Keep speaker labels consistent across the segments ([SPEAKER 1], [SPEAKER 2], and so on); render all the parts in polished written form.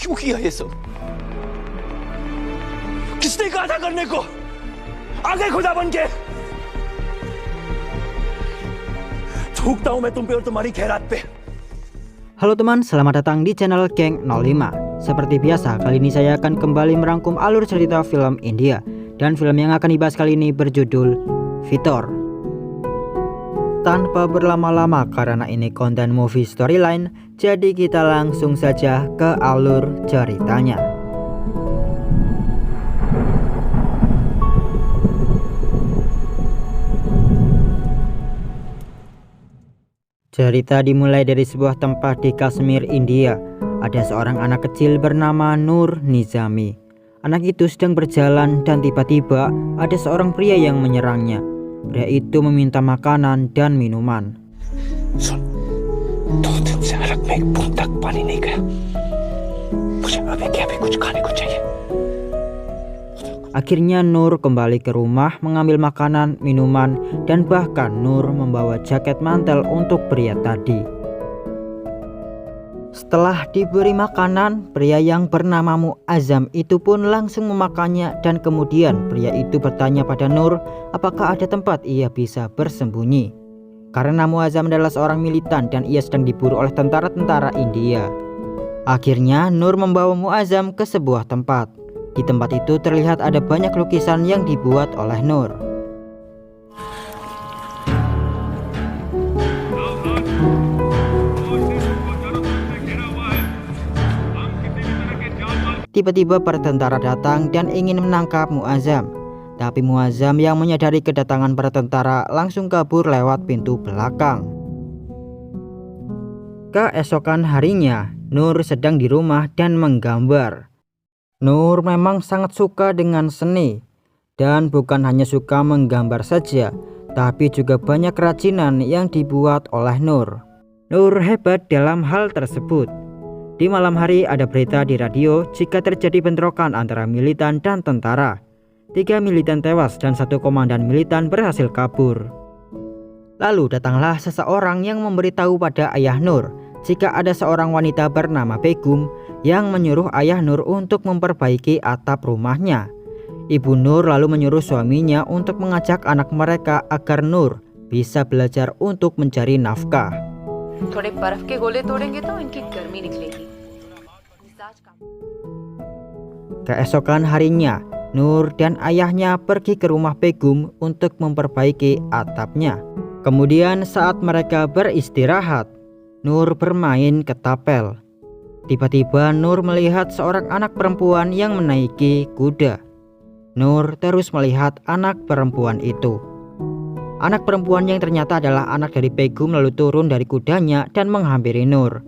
[SPEAKER 1] क्यों किया ये सब? किसने कहा था करने को? आगे खुदा बन के थूकता हूं मैं तुम पे और तुम्हारी खैरात पे.
[SPEAKER 2] Halo teman, selamat datang di channel Geng 05. Seperti biasa, kali ini saya akan kembali merangkum alur cerita film India. Dan film yang akan dibahas kali ini berjudul Vitor. Tanpa berlama-lama karena ini konten movie storyline, jadi kita langsung saja ke alur ceritanya. Cerita dimulai dari sebuah tempat di Kashmir, India. Ada seorang anak kecil bernama Nur Nizami. Anak itu sedang berjalan dan tiba-tiba ada seorang pria yang menyerangnya. Pria itu meminta makanan dan minuman.
[SPEAKER 1] सुन, 2 दिन से हलक में एक बूंद तक पानी नहीं गया. मुझे अभी क्या भी कुछ खाने को चाहिए.
[SPEAKER 2] Akhirnya Nur kembali ke rumah mengambil makanan, minuman, dan bahkan Nur membawa jaket mantel untuk pria tadi. Setelah diberi makanan, pria yang bernama Muazzam itu pun langsung memakannya dan kemudian pria itu bertanya pada Nur apakah ada tempat ia bisa bersembunyi. Karena Muazzam adalah seorang militan dan ia sedang diburu oleh tentara-tentara India. Akhirnya Nur membawa Muazzam ke sebuah tempat. Di tempat itu terlihat ada banyak lukisan yang dibuat oleh Nur. Tiba-tiba para tentara datang dan ingin menangkap Muazzam. Tapi Muazzam yang menyadari kedatangan para tentara langsung kabur lewat pintu belakang. Keesokan harinya, Nur sedang di rumah dan menggambar. Nur memang sangat suka dengan seni, dan bukan hanya suka menggambar saja, tapi juga banyak kerajinan yang dibuat oleh Nur. Nur hebat dalam hal tersebut. Di malam hari ada berita di radio jika terjadi bentrokan antara militan dan tentara. 3 militan tewas dan 1 komandan militan berhasil kabur. Lalu datanglah seseorang yang memberitahu pada ayah Nur jika ada seorang wanita bernama Begum yang menyuruh ayah Nur untuk memperbaiki atap rumahnya. Ibu Nur lalu menyuruh suaminya untuk mengajak anak mereka agar Nur bisa belajar untuk mencari nafkah.
[SPEAKER 3] थोड़े बर्फ के गोले तोड़ेंगे तो इनकी गर्मी निकलेगी.
[SPEAKER 2] Keesokan harinya, Nur dan ayahnya pergi ke rumah Begum untuk memperbaiki atapnya. Kemudian saat mereka beristirahat, Nur bermain ketapel. Tiba-tiba Nur melihat seorang anak perempuan yang menaiki kuda. Nur terus melihat anak perempuan itu. Anak perempuan yang ternyata adalah anak dari Begum lalu turun dari kudanya dan menghampiri Nur.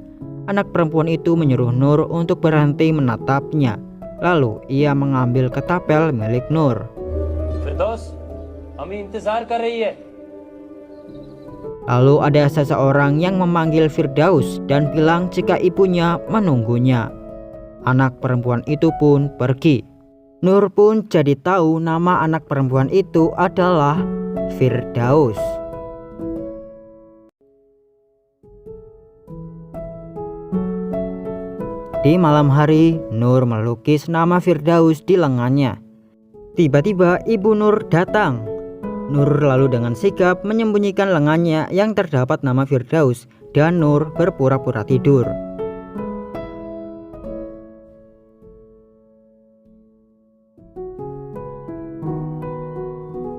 [SPEAKER 2] Anak perempuan itu menyuruh Nur untuk berhenti menatapnya. Lalu ia mengambil ketapel milik Nur.
[SPEAKER 1] फिरदौस, हमें इंतजार कर रही है.
[SPEAKER 2] Lalu ada seseorang yang memanggil Firdaus dan bilang jika ibunya menunggunya. Anak perempuan itu pun pergi. Nur pun jadi tahu nama anak perempuan itu adalah Firdaus. Di malam hari, Nur melukis nama Firdaus di lengannya. Tiba-tiba ibu Nur datang. Nur lalu dengan sigap menyembunyikan lengannya yang terdapat nama Firdaus dan Nur berpura-pura tidur.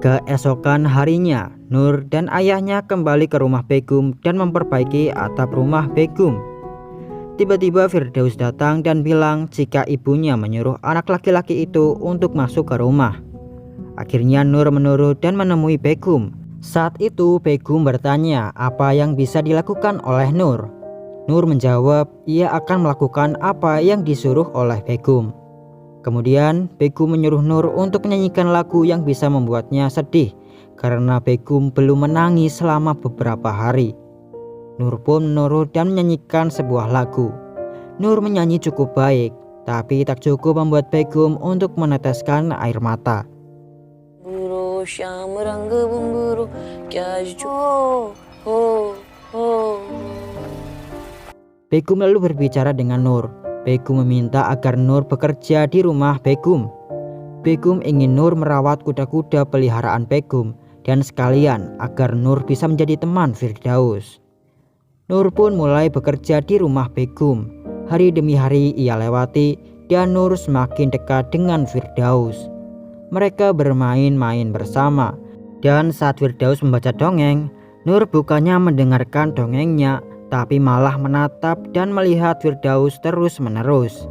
[SPEAKER 2] Keesokan harinya, Nur dan ayahnya kembali ke rumah Begum dan memperbaiki atap rumah Begum. Tiba-tiba Firdaus datang dan bilang jika ibunya menyuruh anak laki-laki itu untuk masuk ke rumah. Akhirnya Nur menurut dan menemui Begum. Saat itu Begum bertanya apa yang bisa dilakukan oleh Nur. Nur menjawab ia akan melakukan apa yang disuruh oleh Begum. Kemudian Begum menyuruh Nur untuk menyanyikan lagu yang bisa membuatnya sedih karena Begum belum menangis selama beberapa hari. Nur pun menurut dan menyanyikan sebuah lagu. Nur menyanyi cukup baik, tapi tak cukup membuat Begum untuk meneteskan air mata.
[SPEAKER 3] Shyam रंग बुंबुरु क्या हो.
[SPEAKER 2] Begum lalu berbicara dengan Nur. Begum meminta agar Nur bekerja di rumah Begum. Begum ingin Nur merawat kuda-kuda peliharaan Begum dan sekalian agar Nur bisa menjadi teman Firdaus. Nur pun mulai bekerja di rumah Begum. Hari demi hari ia lewati dan Nur semakin dekat dengan Firdaus. Mereka bermain-main bersama dan saat Firdaus membaca dongeng, Nur bukannya mendengarkan dongengnya tapi malah menatap dan melihat Firdaus terus-menerus.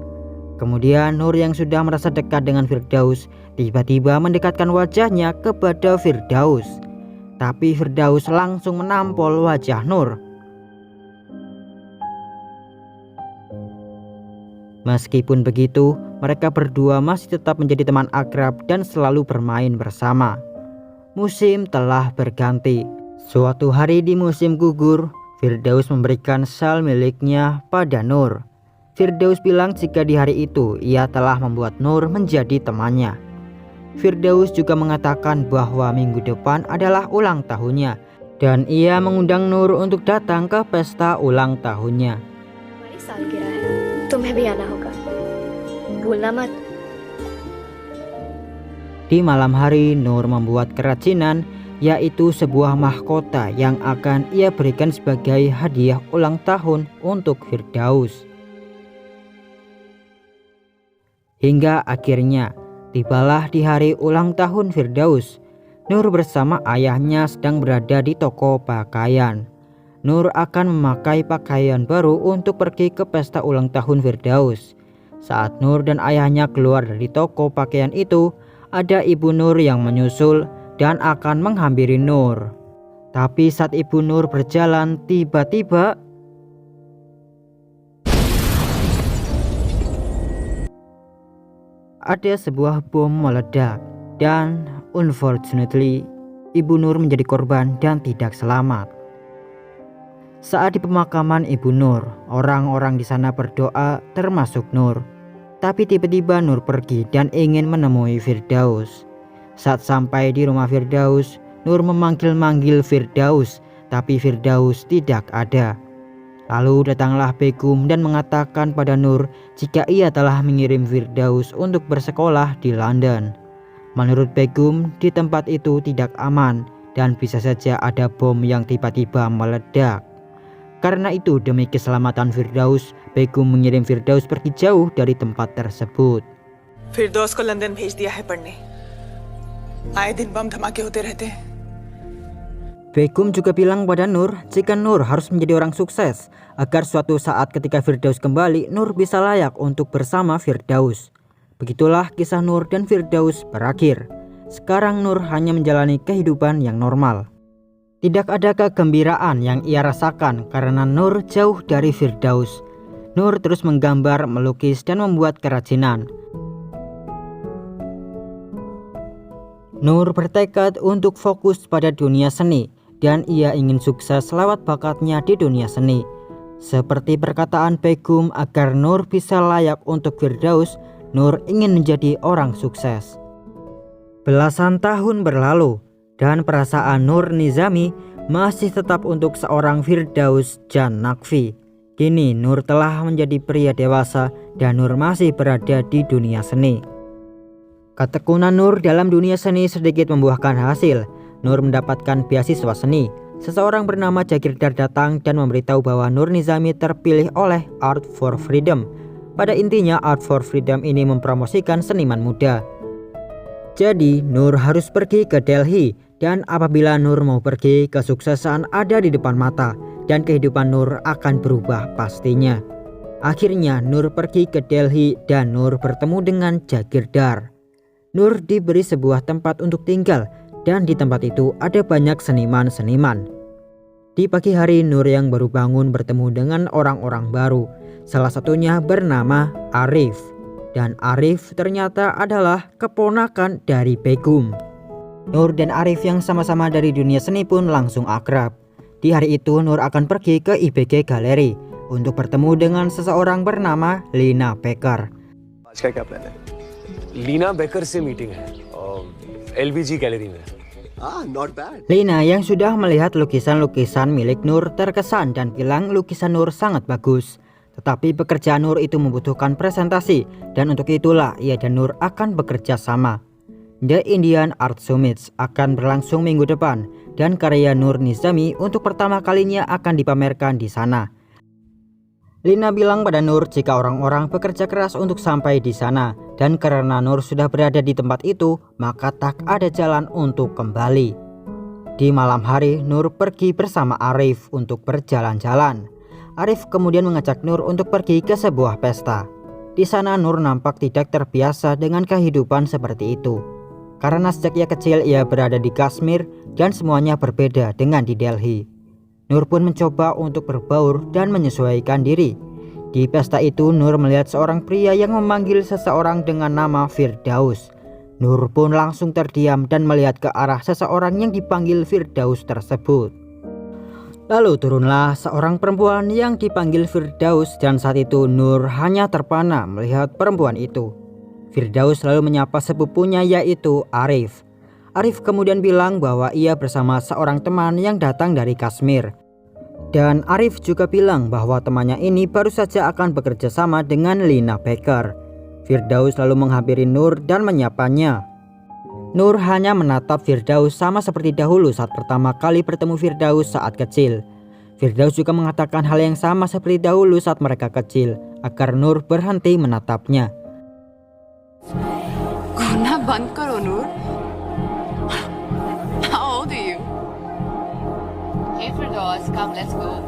[SPEAKER 2] Kemudian Nur yang sudah merasa dekat dengan Firdaus tiba-tiba mendekatkan wajahnya kepada Firdaus. Tapi Firdaus langsung menampol wajah Nur. Meskipun begitu, mereka berdua masih tetap menjadi teman akrab dan selalu bermain bersama. Musim telah berganti. Suatu hari di musim gugur, Firdaus memberikan syal miliknya pada Nur. Firdaus bilang jika di hari itu ia telah membuat Nur menjadi temannya. Firdaus juga mengatakan bahwa minggu depan adalah ulang tahunnya dan ia mengundang Nur untuk datang ke pesta ulang tahunnya.
[SPEAKER 4] हमारी सालगिरह है, तुम्हें भी आना होगा, भूलना मत।
[SPEAKER 2] Di malam hari Nur membuat kerajinan, yaitu sebuah mahkota yang akan ia berikan sebagai hadiah ulang tahun untuk Firdaus. Hingga akhirnya tibalah di hari ulang tahun Firdaus. Nur bersama ayahnya sedang berada di toko pakaian. Nur akan memakai pakaian baru untuk pergi ke pesta ulang tahun Firdaus. Saat Nur dan ayahnya keluar dari toko pakaian itu, ada ibu Nur yang menyusul dan akan menghampiri Nur. Tapi saat ibu Nur berjalan, tiba-tiba ada sebuah bom meledak dan unfortunately ibu Nur menjadi korban dan tidak selamat. Saat di pemakaman ibu Nur, orang-orang di sana berdoa termasuk Nur. Tapi tiba-tiba Nur pergi dan ingin menemui Firdaus. Saat sampai di rumah Firdaus, Nur memanggil-manggil Firdaus, tapi Firdaus tidak ada. Lalu datanglah Begum dan mengatakan pada Nur jika ia telah mengirim Firdaus untuk bersekolah di London. Menurut Begum, di tempat itu tidak aman dan bisa saja ada bom yang tiba-tiba meledak. Karena itu demi keselamatan Firdaus, Begum mengirim Firdaus pergi jauh dari tempat tersebut.
[SPEAKER 5] फिरदौस को लंदन भेज दिया है पढ़ने। आए दिन बम धमाके होते रहते हैं।
[SPEAKER 2] Begum juga bilang pada Nur jika Nur harus menjadi orang sukses agar suatu saat ketika Firdaus kembali, Nur bisa layak untuk bersama Firdaus. Begitulah kisah Nur dan Firdaus berakhir. Sekarang Nur hanya menjalani kehidupan yang normal. Tidak ada kegembiraan yang ia rasakan karena Nur jauh dari Firdaus. Nur terus menggambar, melukis, dan membuat kerajinan. Nur bertekad untuk fokus pada dunia seni dan ia ingin sukses lewat bakatnya di dunia seni. Seperti perkataan Begum, agar Nur bisa layak untuk Firdaus, Nur ingin menjadi orang sukses. Belasan tahun berlalu dan perasaan Nur Nizami masih tetap untuk seorang Firdaus Jan Naqvi. Kini Nur telah menjadi pria dewasa dan Nur masih berada di dunia seni. Ketekunan Nur dalam dunia seni sedikit membuahkan hasil. Nur mendapatkan beasiswa seni. Seseorang bernama Jagirdar datang dan memberitahu bahwa Nur Nizami terpilih oleh Art for Freedom. Pada intinya Art for Freedom ini mempromosikan seniman muda. Jadi Nur harus pergi ke Delhi, dan apabila Nur mau pergi, kesuksesan ada di depan mata dan kehidupan Nur akan berubah pastinya. Akhirnya Nur pergi ke Delhi dan Nur bertemu dengan Jagirdar. Nur diberi sebuah tempat untuk tinggal dan di tempat itu ada banyak seniman-seniman. Di pagi hari Nur yang baru bangun bertemu dengan orang-orang baru. Salah satunya bernama Arif. Dan Arif ternyata adalah keponakan dari Begum. Nur dan Arif yang sama-sama dari dunia seni pun langsung akrab. Di hari itu Nur akan pergi ke IBG Gallery untuk bertemu dengan seseorang bernama Lina Becker.
[SPEAKER 6] आज का क्या प्लान है? लीना बेकर से मीटिंग है LBG gallery में। Not bad.
[SPEAKER 2] Lina yang sudah melihat lukisan-lukisan milik Nur terkesan dan bilang lukisan Nur sangat bagus. Tetapi pekerjaan Nur itu membutuhkan presentasi, dan untuk itulah ia dan Nur akan bekerja sama. The Indian Art Summit akan berlangsung minggu depan, dan karya Nur Nizami untuk pertama kalinya akan dipamerkan di sana. Lina bilang pada Nur jika orang-orang bekerja keras untuk sampai di sana, dan karena Nur sudah berada di tempat itu, maka tak ada jalan untuk kembali. Di malam hari, Nur pergi bersama Arif untuk berjalan-jalan. Arif kemudian mengajak Nur untuk pergi ke sebuah pesta. Di sana Nur nampak tidak terbiasa dengan kehidupan seperti itu. Karena sejak ia kecil ia berada di Kashmir dan semuanya berbeda dengan di Delhi. Nur pun mencoba untuk berbaur dan menyesuaikan diri. Di pesta itu Nur melihat seorang pria yang memanggil seseorang dengan nama Firdaus. Nur pun langsung terdiam dan melihat ke arah seseorang yang dipanggil Firdaus tersebut. Lalu turunlah seorang perempuan yang dipanggil Firdaus, dan saat itu Nur hanya terpana melihat perempuan itu. Firdaus lalu menyapa sepupunya yaitu Arif. Arif kemudian bilang bahwa ia bersama seorang teman yang datang dari Kashmir. Dan Arif juga bilang bahwa temannya ini baru saja akan bekerja sama dengan Lina Becker. Firdaus lalu menghampiri Nur dan menyapanya. Nur hanya menatap Firdaus sama seperti dahulu saat pertama kali bertemu Firdaus saat kecil. Firdaus juga mengatakan hal yang sama seperti dahulu saat mereka kecil, agar Nur berhenti menatapnya.
[SPEAKER 3] घूरना बंद करो नूर। How old are you? Hey Firdaus, come let's go.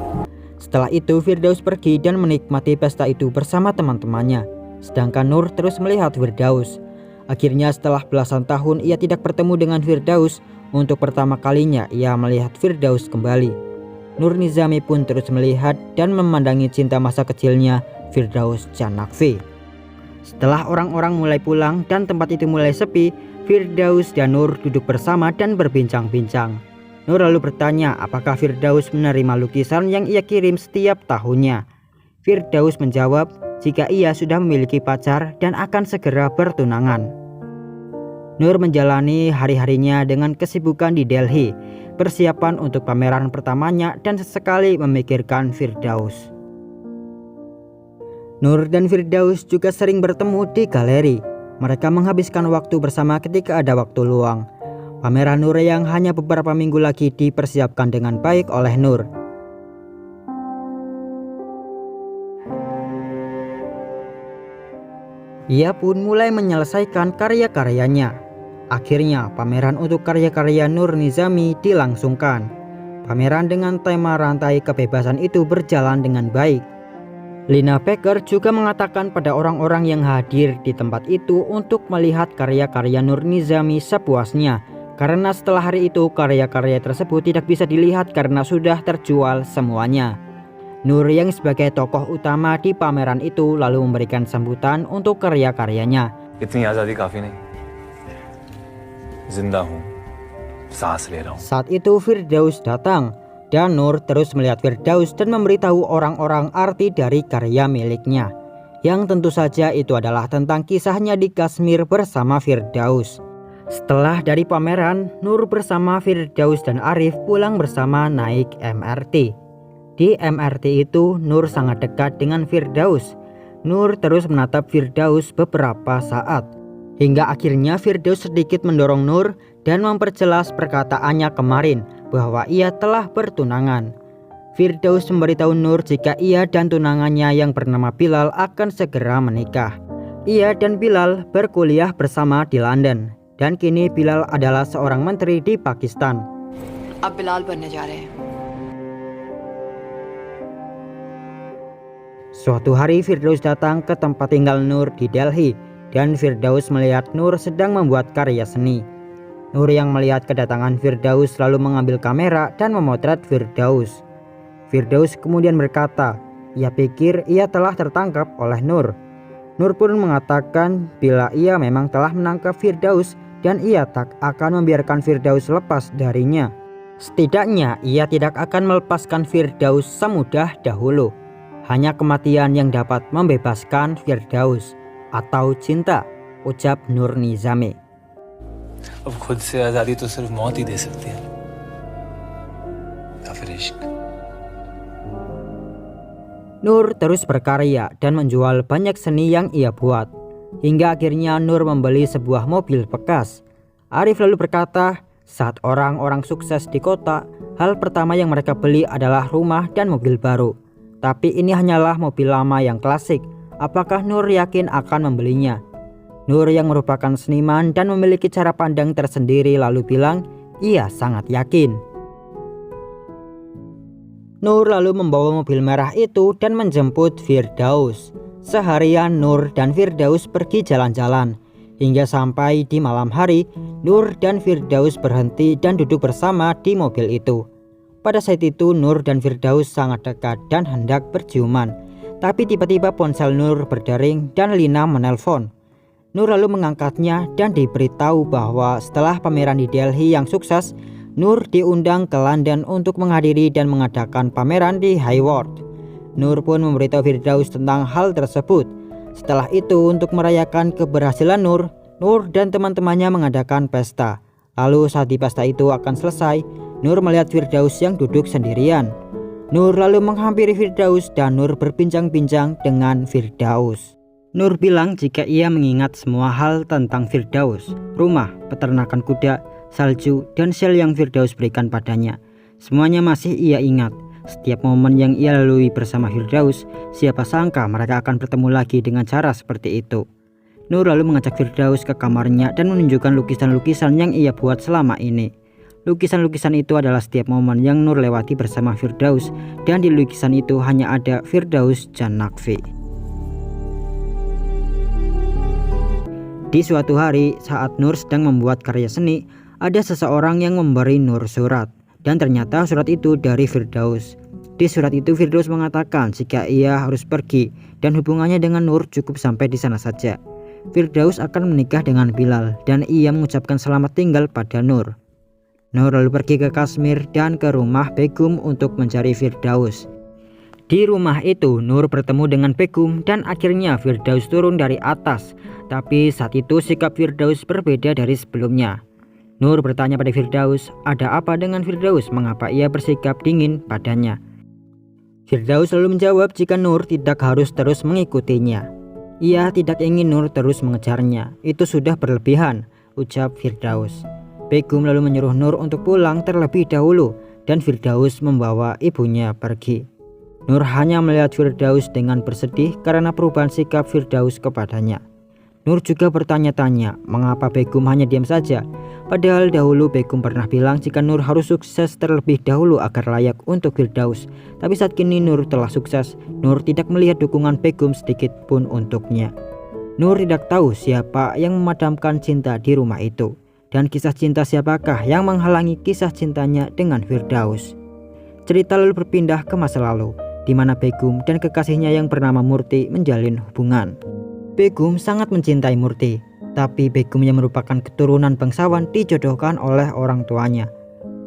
[SPEAKER 2] Setelah itu Firdaus pergi dan menikmati pesta itu bersama teman-temannya. Sedangkan Nur terus melihat Firdaus. Akhirnya setelah belasan tahun ia tidak bertemu dengan Firdaus, untuk pertama kalinya ia melihat Firdaus kembali. Nur Nizami pun terus melihat dan memandangi cinta masa kecilnya, Firdaus Janakvi. Setelah orang-orang mulai pulang dan tempat itu mulai sepi, Firdaus dan Nur duduk bersama dan berbincang-bincang. Nur lalu bertanya apakah Firdaus menerima lukisan yang ia kirim setiap tahunnya. Firdaus menjawab jika ia sudah memiliki pacar dan akan segera bertunangan. Nur menjalani hari-harinya dengan kesibukan di Delhi, persiapan untuk pameran pertamanya dan sesekali memikirkan Firdaus. Nur dan Firdaus juga sering bertemu di galeri. Mereka menghabiskan waktu bersama ketika ada waktu luang. Pameran Nur yang hanya beberapa minggu lagi dipersiapkan dengan baik oleh Nur. Ia pun mulai menyelesaikan karya-karyanya. Akhirnya pameran untuk karya-karya Nur Nizami dilangsungkan. Pameran dengan tema rantai kebebasan itu berjalan dengan baik. Lina Becker juga mengatakan pada orang-orang yang hadir di tempat itu untuk melihat karya-karya Nur Nizami sepuasnya. Karena setelah hari itu karya-karya tersebut tidak bisa dilihat karena sudah terjual semuanya. Nur yang sebagai tokoh utama di pameran itu lalu memberikan sambutan untuk karya-karyanya.
[SPEAKER 6] इतनी आजादी काफी नहीं, जिंदा हूँ, सांस ले रहा हूँ.
[SPEAKER 2] Saat itu Firdaus datang dan Nur terus melihat Firdaus dan memberitahu orang-orang arti dari karya miliknya, yang tentu saja itu adalah tentang kisahnya di Kashmir bersama Firdaus. Setelah dari pameran, Nur bersama Firdaus dan Arif pulang bersama naik MRT. Di MRT itu Nur sangat dekat dengan Firdaus. Nur terus menatap Firdaus beberapa saat, hingga akhirnya Firdaus sedikit mendorong Nur dan memperjelas perkataannya kemarin bahwa ia telah bertunangan. Firdaus memberitahu Nur jika ia dan tunangannya yang bernama Bilal akan segera menikah. Ia dan Bilal berkuliah bersama di London, dan kini Bilal adalah seorang menteri di Pakistan.
[SPEAKER 3] अब बिलाल बनने जा रहे हैं।
[SPEAKER 2] Suatu hari Firdaus datang ke tempat tinggal Nur di Delhi, dan Firdaus melihat Nur sedang membuat karya seni. Nur yang melihat kedatangan Firdaus lalu mengambil kamera dan memotret Firdaus. Firdaus kemudian berkata, ia pikir ia telah tertangkap oleh Nur. Nur pun mengatakan bila ia memang telah menangkap Firdaus dan ia tak akan membiarkan Firdaus lepas darinya. Setidaknya ia tidak akan melepaskan Firdaus semudah dahulu. Hanya kematian yang dapat membebaskan Firdaus atau cinta, ucap Nur Nizami.
[SPEAKER 1] अब खुद से आजादी तो सिर्फ मौत ही दे सकती है, या फिर इश्क.
[SPEAKER 2] Nur terus berkarya dan menjual banyak seni yang ia buat. Hingga akhirnya Nur membeli sebuah mobil bekas. Arif lalu berkata, saat orang-orang sukses di kota, hal pertama yang mereka beli adalah rumah dan mobil baru. Tapi ini hanyalah mobil lama yang klasik. Apakah Nur yakin akan membelinya? Nur yang merupakan seniman dan memiliki cara pandang tersendiri lalu bilang, ia sangat yakin. Nur lalu membawa mobil merah itu dan menjemput Firdaus. Seharian Nur dan Firdaus pergi jalan-jalan. Hingga sampai di malam hari, Nur dan Firdaus berhenti dan duduk bersama di mobil itu. Pada saat itu Nur dan Firdaus sangat dekat dan hendak berciuman. Tapi tiba-tiba ponsel Nur berdering dan Lina menelpon. Nur lalu mengangkatnya dan diberitahu bahwa setelah pameran di Delhi yang sukses, Nur diundang ke London untuk menghadiri dan mengadakan pameran di Hayward. Nur pun memberitahu Firdaus tentang hal tersebut. Setelah itu untuk merayakan keberhasilan Nur dan teman-temannya mengadakan pesta. Lalu saat di pesta itu akan selesai, Nur melihat Firdaus yang duduk sendirian. Nur lalu menghampiri Firdaus dan Nur berbincang-bincang dengan Firdaus. Nur bilang jika ia mengingat semua hal tentang Firdaus, rumah, peternakan kuda, salju, dan sel yang Firdaus berikan padanya. Semuanya masih ia ingat. Setiap momen yang ia lalui bersama Firdaus, siapa sangka mereka akan bertemu lagi dengan cara seperti itu. Nur lalu mengajak Firdaus ke kamarnya dan menunjukkan lukisan-lukisan yang ia buat selama ini. Lukisan-lukisan itu adalah setiap momen yang Nur lewati bersama Firdaus, dan di lukisan itu hanya ada Firdaus Janakvi. Di suatu hari saat Nur sedang membuat karya seni, ada seseorang yang memberi Nur surat. Dan ternyata surat itu dari Firdaus. Di surat itu Firdaus mengatakan jika ia harus pergi dan hubungannya dengan Nur cukup sampai di sana saja. Firdaus akan menikah dengan Bilal dan ia mengucapkan selamat tinggal pada Nur. Nur lalu pergi ke Kashmir dan ke rumah Begum untuk mencari Firdaus. Di rumah itu Nur bertemu dengan Begum dan akhirnya Firdaus turun dari atas. Tapi saat itu sikap Firdaus berbeda dari sebelumnya. Nur bertanya pada Firdaus, ada apa dengan Firdaus, mengapa ia bersikap dingin padanya. Firdaus lalu menjawab jika Nur tidak harus terus mengikutinya. Ia tidak ingin Nur terus mengejarnya, itu sudah berlebihan, ucap Firdaus. Begum lalu menyuruh Nur untuk pulang terlebih dahulu dan Firdaus membawa ibunya pergi. Nur hanya melihat Firdaus dengan bersedih karena perubahan sikap Firdaus kepadanya. Nur juga bertanya-tanya mengapa Begum hanya diam saja. Padahal dahulu Begum pernah bilang jika Nur harus sukses terlebih dahulu agar layak untuk Firdaus. Tapi saat kini Nur telah sukses, Nur tidak melihat dukungan Begum sedikit pun untuknya. Nur tidak tahu siapa yang memadamkan cinta di rumah itu. Dan kisah cinta siapakah yang menghalangi kisah cintanya dengan Firdaus. Cerita lalu berpindah ke masa lalu, di mana Begum dan kekasihnya yang bernama Murti menjalin hubungan. Begum sangat mencintai Murti, tapi Begum yang merupakan keturunan bangsawan dijodohkan oleh orang tuanya.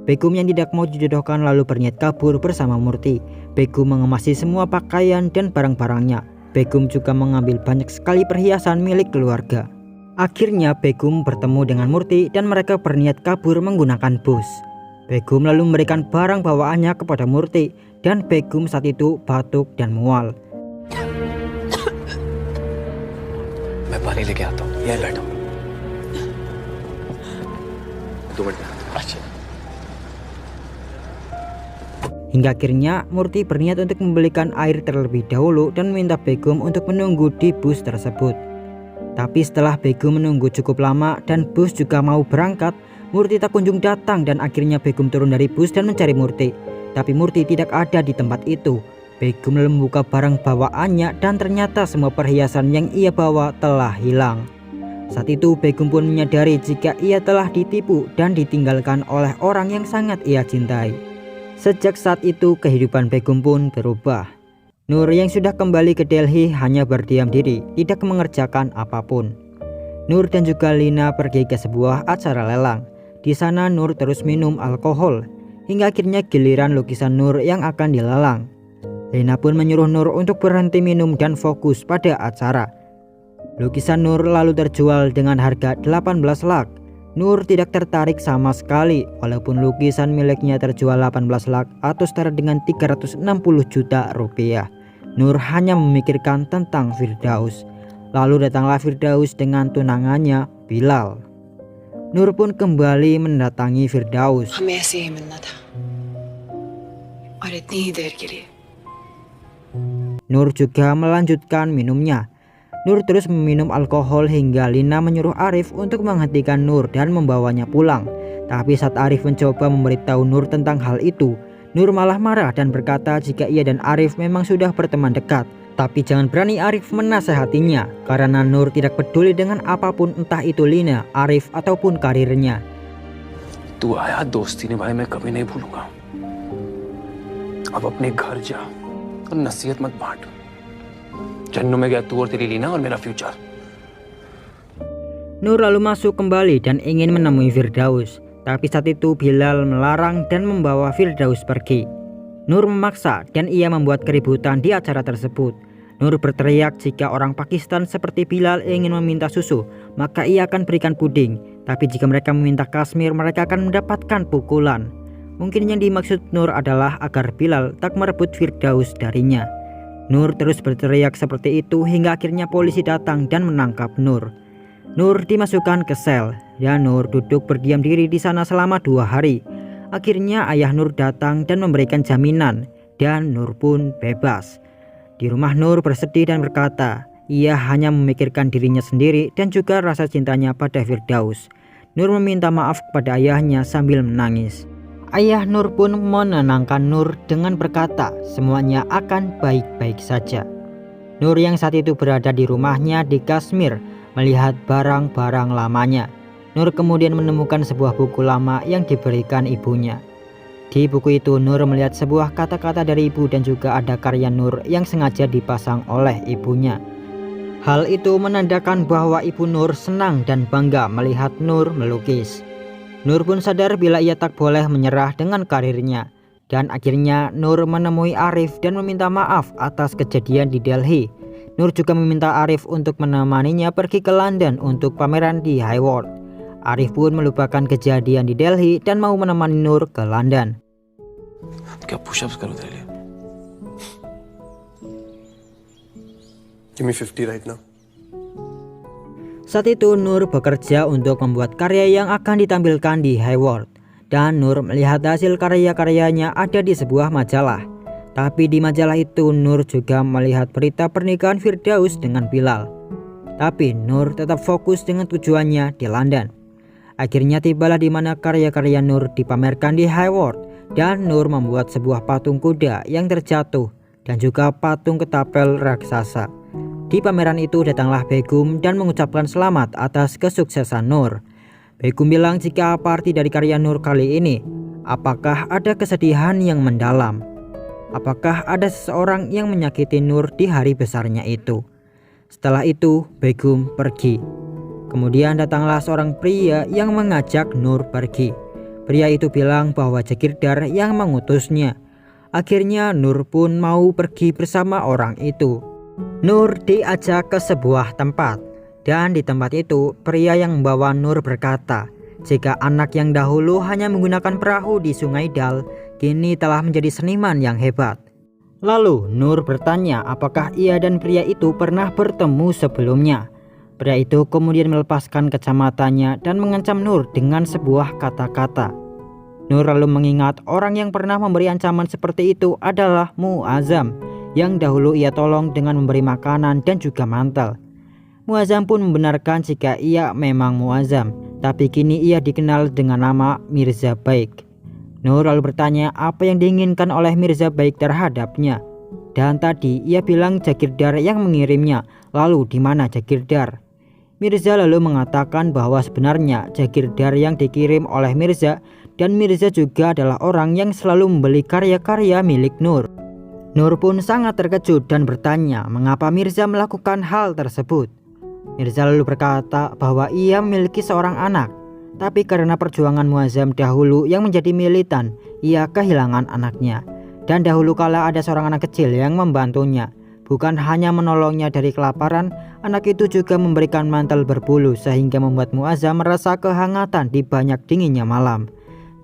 [SPEAKER 2] Begum yang tidak mau dijodohkan lalu berniat kabur bersama Murti. Begum mengemasi semua pakaian dan barang-barangnya. Begum juga mengambil banyak sekali perhiasan milik keluarga. Akhirnya Begum bertemu dengan Murti dan mereka berniat kabur menggunakan bus. Begum lalu memberikan barang bawaannya kepada Murti dan Begum saat itu batuk dan mual.
[SPEAKER 6] मैं पानी लेके आता हूँ, यहीं बैठो। 2 मिनट में। अच्छा।
[SPEAKER 2] Hingga akhirnya Murti berniat untuk membelikan air terlebih dahulu dan meminta Begum untuk menunggu di bus tersebut. Tapi setelah Begum menunggu cukup lama dan bus juga mau berangkat, Murti tak kunjung datang dan akhirnya Begum turun dari bus dan mencari Murti. Tapi Murti tidak ada di tempat itu. Begum lalu membuka barang bawaannya dan ternyata semua perhiasan yang ia bawa telah hilang. Saat itu Begum pun menyadari jika ia telah ditipu dan ditinggalkan oleh orang yang sangat ia cintai. Sejak saat itu kehidupan Begum pun berubah. Nur yang sudah kembali ke Delhi hanya berdiam diri, tidak mengerjakan apapun. Nur dan juga Lina pergi ke sebuah acara lelang. Di sana Nur terus minum alkohol, hingga akhirnya giliran lukisan Nur yang akan dilelang. Lina pun menyuruh Nur untuk berhenti minum dan fokus pada acara. Lukisan Nur lalu terjual dengan harga 18 lak. Nur tidak tertarik sama sekali walaupun lukisan miliknya terjual 18 lak atau setara dengan 360 juta rupiah. Nur hanya memikirkan tentang Firdaus. Lalu datanglah Firdaus dengan tunangannya Bilal. Nur pun kembali mendatangi Firdaus.
[SPEAKER 7] हमें ऐसे ही मिलना था और इतनी ही देर के लिए।
[SPEAKER 2] Nur juga melanjutkan minumnya. Nur terus meminum alkohol hingga Lina menyuruh Arif untuk menghentikan Nur dan membawanya pulang. Tapi saat Arif mencoba memberitahu Nur tentang hal itu, Nur malah marah dan berkata jika ia dan Arif memang sudah berteman dekat. Tapi jangan berani Arif menasehatinya karena Nur tidak peduli dengan apapun, entah itu Lina, Arif ataupun karirnya.
[SPEAKER 6] तू आया दोस्ती ने भाई मैं कभी नहीं भूलूंगा अब अपने घर जा और नसीहत मत बांट जन्नों में गया तू और तेरी लीना और मेरा future
[SPEAKER 2] Nur lalu masuk kembali dan ingin menemui Firdaus. Tapi saat itu Bilal melarang dan membawa Firdaus pergi. Nur memaksa dan ia membuat keributan di acara tersebut. Nur berteriak jika orang Pakistan seperti Bilal ingin meminta susu, maka ia akan berikan puding. Tapi jika mereka meminta kasmir, mereka akan mendapatkan pukulan. Mungkin yang dimaksud Nur adalah agar Bilal tak merebut Firdaus darinya. Nur terus berteriak seperti itu hingga akhirnya polisi datang dan menangkap Nur. Nur dimasukkan ke sel dan Nur duduk berdiam diri di sana selama 2 hari. Akhirnya ayah Nur datang dan memberikan jaminan dan Nur pun bebas. Di rumah Nur bersedih dan berkata ia hanya memikirkan dirinya sendiri dan juga rasa cintanya pada Firdaus. Nur meminta maaf kepada ayahnya sambil menangis. Ayah Nur pun menenangkan Nur dengan berkata semuanya akan baik-baik saja. Nur yang saat itu berada di rumahnya di Kashmir melihat barang-barang lamanya. Nur kemudian menemukan sebuah buku lama yang diberikan ibunya. Di buku itu Nur melihat sebuah kata-kata dari ibu dan juga ada karya Nur yang sengaja dipasang oleh ibunya. Hal itu menandakan bahwa ibu Nur senang dan bangga melihat Nur melukis. Nur pun sadar bila ia tak boleh menyerah dengan karirnya. Dan akhirnya Nur menemui Arif dan meminta maaf atas kejadian di Delhi. Nur juga meminta Arif untuk menemaninya pergi ke London untuk pameran di Hayward. Arif pun melupakan kejadian di Delhi dan mau menemani Nur ke London.
[SPEAKER 6] क्या पुशअप्स करूं तेरे लिए Give me 50 right now.
[SPEAKER 2] Saat itu Nur bekerja untuk membuat karya yang akan ditampilkan di Hayward. Dan Nur melihat hasil karya-karyanya ada di sebuah majalah. Tapi di majalah itu Nur juga melihat berita pernikahan Firdaus dengan Bilal. Tapi Nur tetap fokus dengan tujuannya di London. Akhirnya tibalah di mana karya-karya Nur dipamerkan di Hayward dan Nur membuat sebuah patung kuda yang terjatuh dan juga patung ketapel raksasa. Di pameran itu datanglah Begum dan mengucapkan selamat atas kesuksesan Nur. Begum bilang jika apa arti dari karya Nur kali ini? Apakah ada kesedihan yang mendalam? Apakah ada seseorang yang menyakiti Nur di hari besarnya itu? Setelah itu Begum pergi. Kemudian datanglah seorang pria yang mengajak Nur pergi. Pria itu bilang bahwa Jagirdar yang mengutusnya. Akhirnya Nur pun mau pergi bersama orang itu. Nur diajak ke sebuah tempat. Dan di tempat itu pria yang membawa Nur berkata, jika anak yang dahulu hanya menggunakan perahu di Sungai Dal, kini telah menjadi seniman yang hebat. Lalu Nur bertanya apakah ia dan pria itu pernah bertemu sebelumnya. Pria itu kemudian melepaskan kacamatanya dan mengancam Nur dengan sebuah kata-kata. Nur lalu mengingat orang yang pernah memberi ancaman seperti itu adalah Muazzam, yang dahulu ia tolong dengan memberi makanan dan juga mantel. Muazzam pun membenarkan jika ia memang Muazzam, tapi kini ia dikenal dengan nama Mirza Baik. Nur lalu bertanya apa yang diinginkan oleh Mirza Baik terhadapnya. Dan tadi ia bilang Jagirdar yang mengirimnya, lalu di mana Jagirdar? Mirza lalu mengatakan bahwa sebenarnya Jagirdar yang dikirim oleh Mirza, dan Mirza juga adalah orang yang selalu membeli karya-karya milik Nur. Nur pun sangat terkejut dan bertanya mengapa Mirza melakukan hal tersebut. Mirza lalu berkata bahwa ia memiliki seorang anak, tapi karena perjuangan Muazzam dahulu yang menjadi militan, ia kehilangan anaknya. Dan dahulu kala ada seorang anak kecil yang membantunya. Bukan hanya menolongnya dari kelaparan, anak itu juga memberikan mantel berbulu sehingga membuat Muazzam merasa kehangatan di banyak dinginnya malam.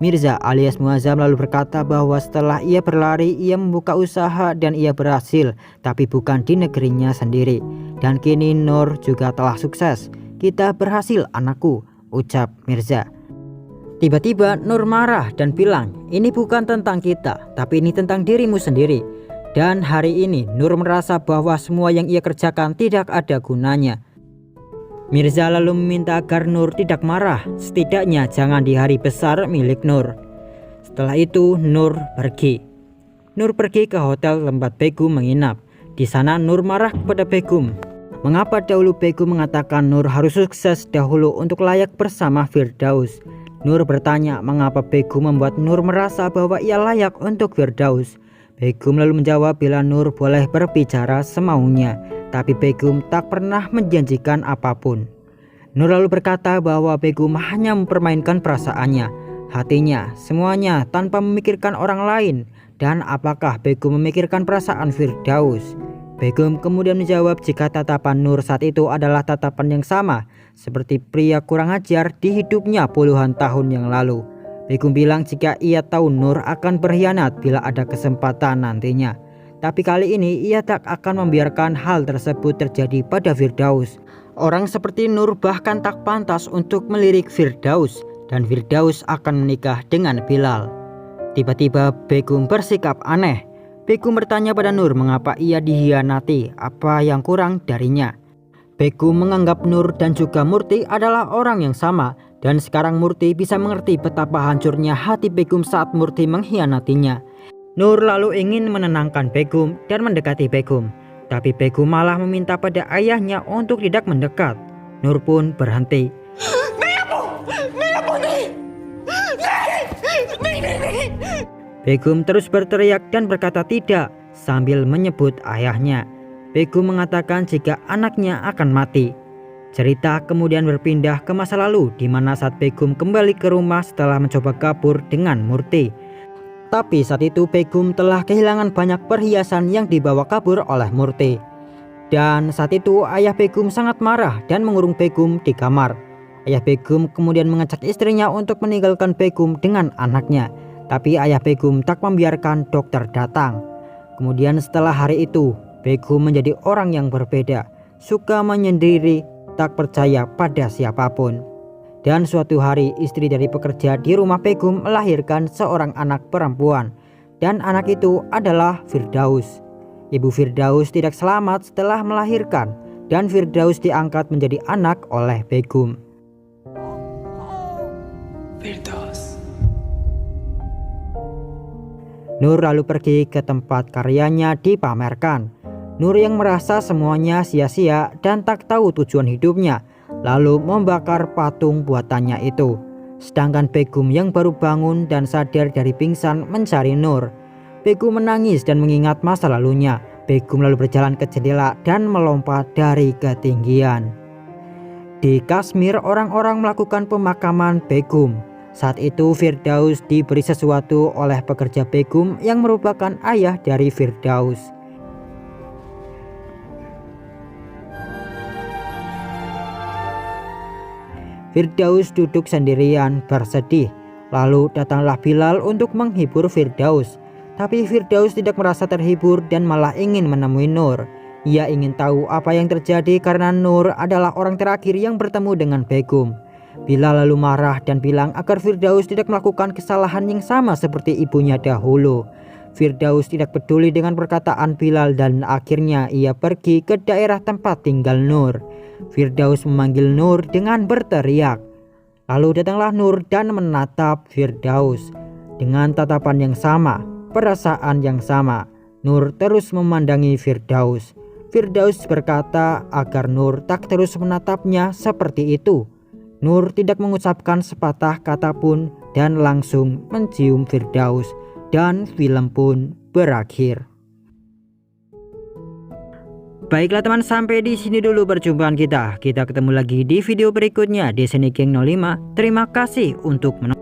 [SPEAKER 2] Mirza alias Muazzam lalu berkata bahwa setelah ia berlari, ia membuka usaha dan ia berhasil, tapi bukan di negerinya sendiri. Dan kini Nur juga telah sukses. Kita berhasil anakku, ucap Mirza. Tiba-tiba Nur marah dan bilang, ini bukan tentang kita, tapi ini tentang dirimu sendiri. Dan hari ini Nur merasa bahwa semua yang ia kerjakan tidak ada gunanya. Mirza lalu meminta agar Nur tidak marah, setidaknya jangan di hari besar milik Nur. Setelah itu Nur pergi. Nur pergi ke hotel tempat Begum menginap. Di sana Nur marah kepada Begum. Mengapa dahulu Begum mengatakan Nur harus sukses dahulu untuk layak bersama Firdaus? Nur bertanya mengapa Begum membuat Nur merasa bahwa ia layak untuk Firdaus. Begum lalu menjawab bila Nur boleh berbicara semaunya, tapi Begum tak pernah menjanjikan apapun. Nur lalu berkata bahwa Begum hanya mempermainkan perasaannya, hatinya, semuanya tanpa memikirkan orang lain. Dan apakah Begum memikirkan perasaan Firdaus? Begum kemudian menjawab jika tatapan Nur saat itu adalah tatapan yang sama seperti pria kurang ajar di hidupnya puluhan tahun yang lalu. Begum bilang jika ia tahu Nur akan berkhianat bila ada kesempatan nantinya. Tapi kali ini ia tak akan membiarkan hal tersebut terjadi pada Firdaus. Orang seperti Nur bahkan tak pantas untuk melirik Firdaus, dan Firdaus akan menikah dengan Bilal. Tiba-tiba Begum bersikap aneh. Begum bertanya pada Nur mengapa ia dikhianati, apa yang kurang darinya. Begum menganggap Nur dan juga Murti adalah orang yang sama, dan sekarang Murti bisa mengerti betapa hancurnya hati Begum saat Murti mengkhianatinya. Nur lalu ingin menenangkan Begum dan mendekati Begum, tapi Begum malah meminta pada ayahnya untuk tidak mendekat. Nur pun berhenti. Begum terus berteriak dan berkata tidak sambil menyebut ayahnya. Begum mengatakan jika anaknya akan mati. Cerita kemudian berpindah ke masa lalu di mana saat Begum kembali ke rumah setelah mencoba kabur dengan Murti. Tapi saat itu Begum telah kehilangan banyak perhiasan yang dibawa kabur oleh Murti. Dan saat itu ayah Begum sangat marah dan mengurung Begum di kamar. Ayah Begum kemudian mengajak istrinya untuk meninggalkan Begum dengan anaknya. Tapi ayah Begum tak membiarkan dokter datang. Kemudian setelah hari itu Begum menjadi orang yang berbeda, suka menyendiri, tak percaya pada siapapun. Dan suatu hari istri dari pekerja di rumah Begum melahirkan seorang anak perempuan. Dan anak itu adalah Firdaus. Ibu Firdaus tidak selamat setelah melahirkan, dan Firdaus diangkat menjadi anak oleh Begum.
[SPEAKER 5] फिरदौस
[SPEAKER 2] Nur lalu pergi ke tempat karyanya dipamerkan. Nur yang merasa semuanya sia-sia dan tak tahu tujuan hidupnya, lalu membakar patung buatannya itu. Sedangkan Begum yang baru bangun dan sadar dari pingsan mencari Nur. Begum menangis dan mengingat masa lalunya. Begum lalu berjalan ke jendela dan melompat dari ketinggian. Di Kashmir orang-orang melakukan pemakaman Begum. Saat itu Firdaus diberi sesuatu oleh pekerja Begum yang merupakan ayah dari Firdaus. Firdaus duduk sendirian bersedih. Lalu datanglah Bilal untuk menghibur Firdaus. Tapi Firdaus tidak merasa terhibur dan malah ingin menemui Nur. Ia ingin tahu apa yang terjadi karena Nur adalah orang terakhir yang bertemu dengan Begum. Bilal lalu marah dan bilang agar Firdaus tidak melakukan kesalahan yang sama seperti ibunya dahulu. Firdaus tidak peduli dengan perkataan Bilal dan akhirnya ia pergi ke daerah tempat tinggal Nur. Firdaus memanggil Nur dengan berteriak. Lalu datanglah Nur dan menatap Firdaus. Dengan tatapan yang sama, perasaan yang sama, Nur terus memandangi Firdaus. Firdaus berkata agar Nur tak terus menatapnya seperti itu. Nur tidak mengucapkan sepatah kata pun dan langsung mencium Firdaus, dan film pun berakhir. Baiklah teman, sampai di sini dulu perjumpaan kita. Kita ketemu lagi di video berikutnya di Seni King 05. Terima kasih untuk menonton.